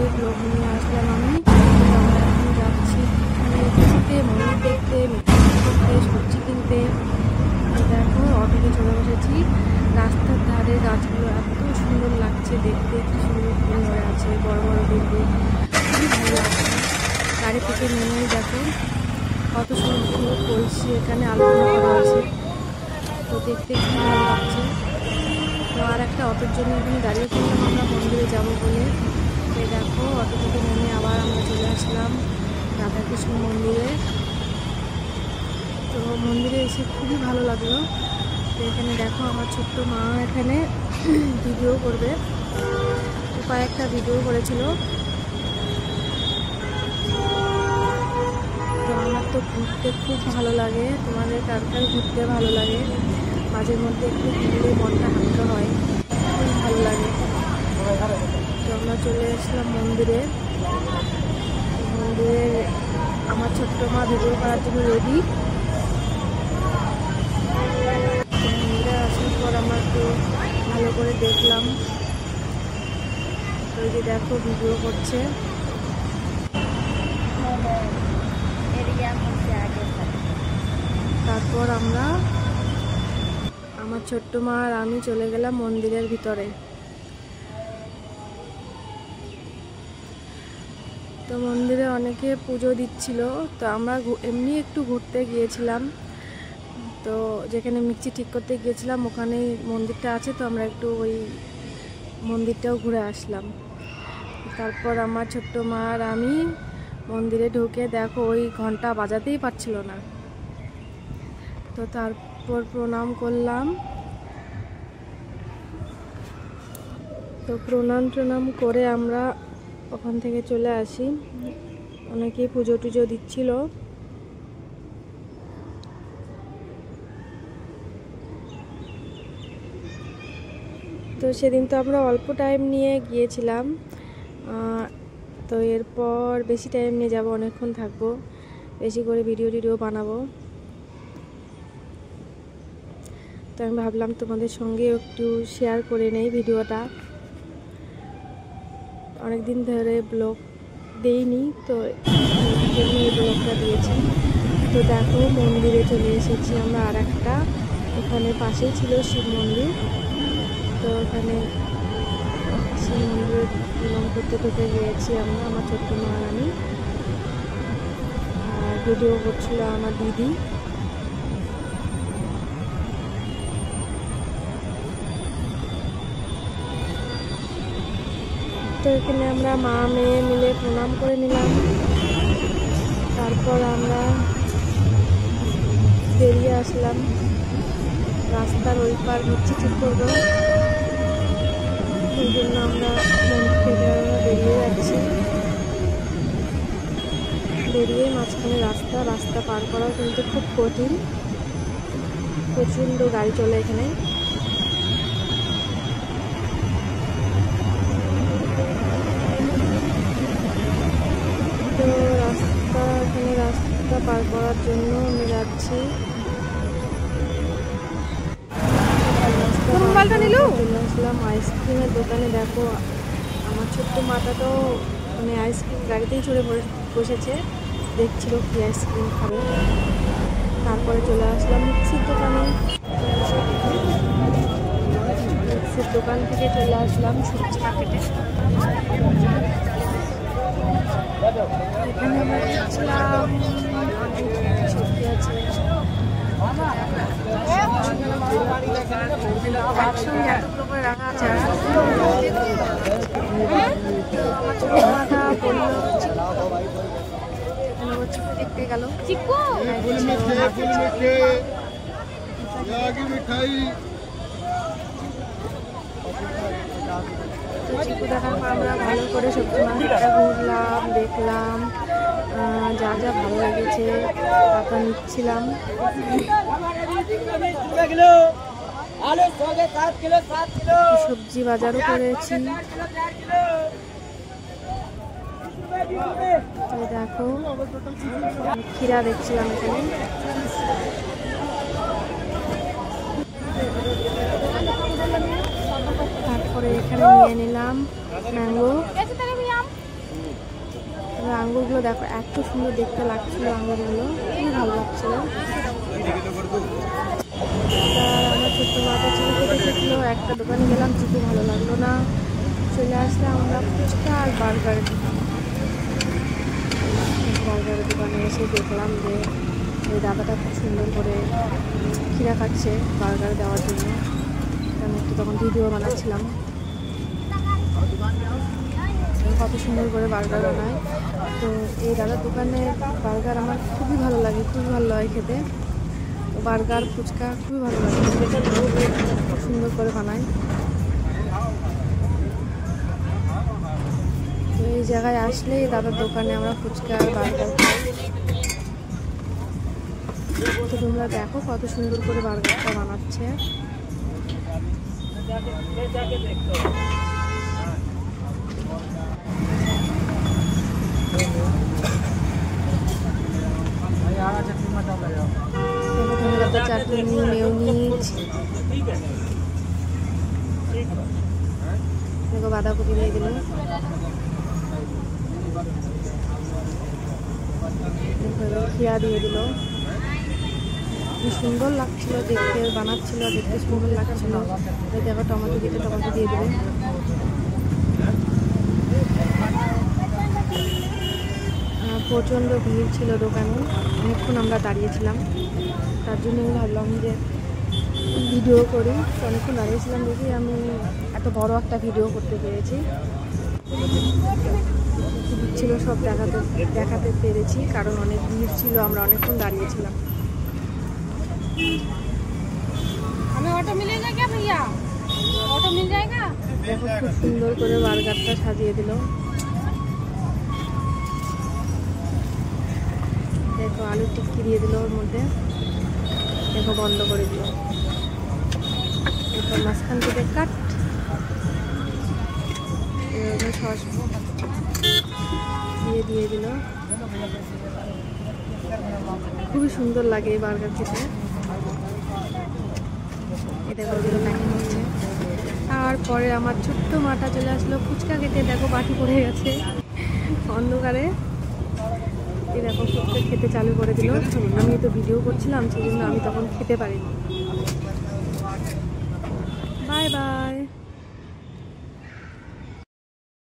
মন্দিরের ব্লগ নিয়ে আসলাম আমি। আমরা এখন যাচ্ছি কিছুতে মন্দির দেখতে, মিষ্টি করতে, সবজি কিনতে। দেখো অটোতে চলে বসেছি। রাস্তার ধারে গাছগুলো এত সুন্দর লাগছে দেখতে, কি সুন্দর ফুল ধরে আছে, বড় বড় বিল্ডিং, খুবই ভালো লাগছে। গাড়ি থেকে নেমেই দেখো কত সুন্দর সুন্দর কলসি এখানে আলোচনা করা আছে, তো দেখতে খুব ভালো লাগছে। তো আর একটা অটোর জন্য এখানে দাঁড়িয়ে পড়লাম আমরা মন্দিরে যাবো বলে। তো দেখো অটো থেকে নেমে আবার আমরা চলে আসলাম রাধাকৃষ্ণ মন্দিরে। তো মন্দিরে এসে খুবই ভালো লাগলো। তো এখানে দেখো আমার ছোট্ট মা এখানে ভিডিও করবে, কয়েকটা ভিডিও করেছিল। তো আমার তো ঘুরতে খুব ভালো লাগে, তোমাদের কার কার ঘুরতে ভালো লাগে? মাঝে মধ্যে একটু ঘুরলে মনটা হালকা হয়, খুব ভালো লাগে। তো আমরা চলে আসলাম মন্দিরে। মন্দিরে আমার ছোট্ট মা ভিডিও করার জন্য রেডি। মন্দিরে আসার পর আমরা একটু ভালো করে দেখলাম। তো এই যে দেখো ভিডিও করছে। তারপর আমার ছোট্ট মা আর আমি চলে গেলাম মন্দিরের ভিতরে। তো মন্দিরে অনেকে পুজো দিচ্ছিল, তো আমরা এমনি একটু ঘুরতে গিয়েছিলাম। তো যেখানে মিক্সি ঠিক করতে গিয়েছিলাম ওখানেই মন্দিরটা আছে, তো আমরা একটু ওই মন্দিরটাও ঘুরে আসলাম। তারপর আমার ছোট্ট মা আর আমি মন্দিরে ঢুকে দেখো ওই ঘন্টা বাজাতেই পারছিল না। তো তারপর প্রণাম করলাম। তো প্রণাম করে আমরা ওখান থেকে চলে আসি। অনেকেই পুজো টুজো দিচ্ছিল। তো সেদিন তো আমরা অল্প টাইম নিয়ে গিয়েছিলাম, তো এরপর বেশি টাইম নিয়ে যাব, অনেকক্ষণ থাকবো, বেশি করে ভিডিও বানাবো। তো আমি ভাবলাম তোমাদের সঙ্গে একটু শেয়ার করে নেই ভিডিওটা। অনেকদিন ধরে ব্লগ দেইনি, তো এই ব্লগটা দিয়েছি। তো দেখো মন্দিরে চলে এসেছি আমরা আর একটা, ওখানে পাশেই ছিল শিব মন্দির। তো ওখানে শিব মন্দিরে প্রণাম করতে ঢুকে গিয়েছি আমরা, আমার ছোট্ট মা আর আমি। আর ভিডিও করছিল আমার দিদি। তো এখানে আমরা মা মেয়ে মিলে প্রণাম করে নিলাম। তারপর আমরা বেরিয়ে আসলাম, রাস্তার ওই পার মিষ্টি ঠিক করবো, সেই জন্য আমরা মন্দির থেকে বেরিয়ে যাচ্ছি। বেরিয়ে মাঝখানে রাস্তা পার করা কিন্তু খুব কঠিন, প্রচণ্ড গাড়ি চলে এখানে। তো রাস্তা পার করার জন্য আমি যাচ্ছি। চলে আসলাম আইসক্রিমের দোকানে। দেখো আমার ছোট্ট মাটা তো মানে আইসক্রিম গাড়িতেই চড়ে বসেছে, দেখছিল কি আইসক্রিম খাবে। তারপরে চলে আসলাম মিক্সির দোকানে। মিক্সির দোকান থেকে চলে আসলাম সবজি মার্কেটে। এখানে আমরা দেখছিলাম অনেক সবজি আছে। একসঙ্গে এতগুলো করে রাখা আছে। আমার ছোট মাথা বললো এখানে ও চিকু দেখতে গেল। চিকু দেখার পর আমরা ভালো করে সবজি মার্কেটটা ঘুরলাম, দেখলাম যা যা ভালো লেগেছে তা নিচ্ছিলাম। সবজি বাজারও করেছি। দেখো ক্ষীরা দেখছিলাম এখানে। তারপরে এখানে নিয়ে নিলাম ম্যাঙ্গো। এত সুন্দর দেখতে লাগছিল আঙুরগুলো, খুবই ভালো লাগছিল। আমার ছোট্ট মাটা চিনি খেতে খেয়েছিল, একটা দোকানে গেলাম, চিনি ভালো লাগলো না, চলে আসলাম আমরা ফুচকা আর বার্গারের দোকানে। এসে দেখলাম যে ওই দাদাটা খুব সুন্দর করে খিরা খাচ্ছে বার্গার দেওয়ার জন্য। আমি একটু তখন ভিডিও বানাচ্ছিলাম, কত সুন্দর করে বার্গার বানায়। তো এই দাদার দোকানের বার্গার আমার খুবই ভালো লাগে, খুবই ভালো লাগে খেতে। বার্গার ফুচকা খুবই ভালো লাগে, খুব সুন্দর করে বানায়। তো এই জায়গায় আসলে দাদার দোকানে আমরা ফুচকা আর বার্গার খাই। তো তোমরা দেখো কত সুন্দর করে বার্গারটা বানাচ্ছে। চাটনি, মেয়োনিজ, দেখো বাঁধাকপি দিয়ে দিল, খিয়া দিয়ে দিল। কি সুন্দর লাগছিল দেখতে, বানাচ্ছিল দেখতে সুন্দর লাগছিল। দেখো টমেটো দিয়ে টমেটো দিয়ে দেবে। প্রচণ্ড ভিড় ছিল দোকানে, অনেকক্ষণ আমরা দাঁড়িয়েছিলাম, তার জন্য আমি ভাবলাম যে ভিডিও করি। অনেকক্ষণ দাঁড়িয়েছিলাম দেখি আমি এত বড় একটা ভিডিও করতে পেরেছি। ছিল সব দেখাতে পেরেছি, কারণ অনেক ভিড় ছিল, আমরা অনেকক্ষণ দাঁড়িয়েছিলাম। हमें ऑटो मिलेगा क्या भैया? ऑटो मिल जाएगा? দেখো খুব সুন্দর করে বার্গারটা সাজিয়ে দিল। দেখো আলু টিক্কি দিয়ে দিল ওর মধ্যে, দেখো বন্ধ করে দিল। এরপর মাঝখান থেকে কাট সস দিয়ে দিল। খুবই সুন্দর লাগে এই বার্গার খেতে। এটা করে প্যাকিং হচ্ছে। তারপরে আমার ছোট্ট মাটা চলে আসলো ফুচকা খেতে। দেখো বাটি পড়ে গেছে অন্ধকারে। এই দেখো ফুচকা খেতে চালু করে দিল। আমি তো ভিডিও করছিলাম, সেই জন্য আমি তখন খেতে পারিনি। Bye bye.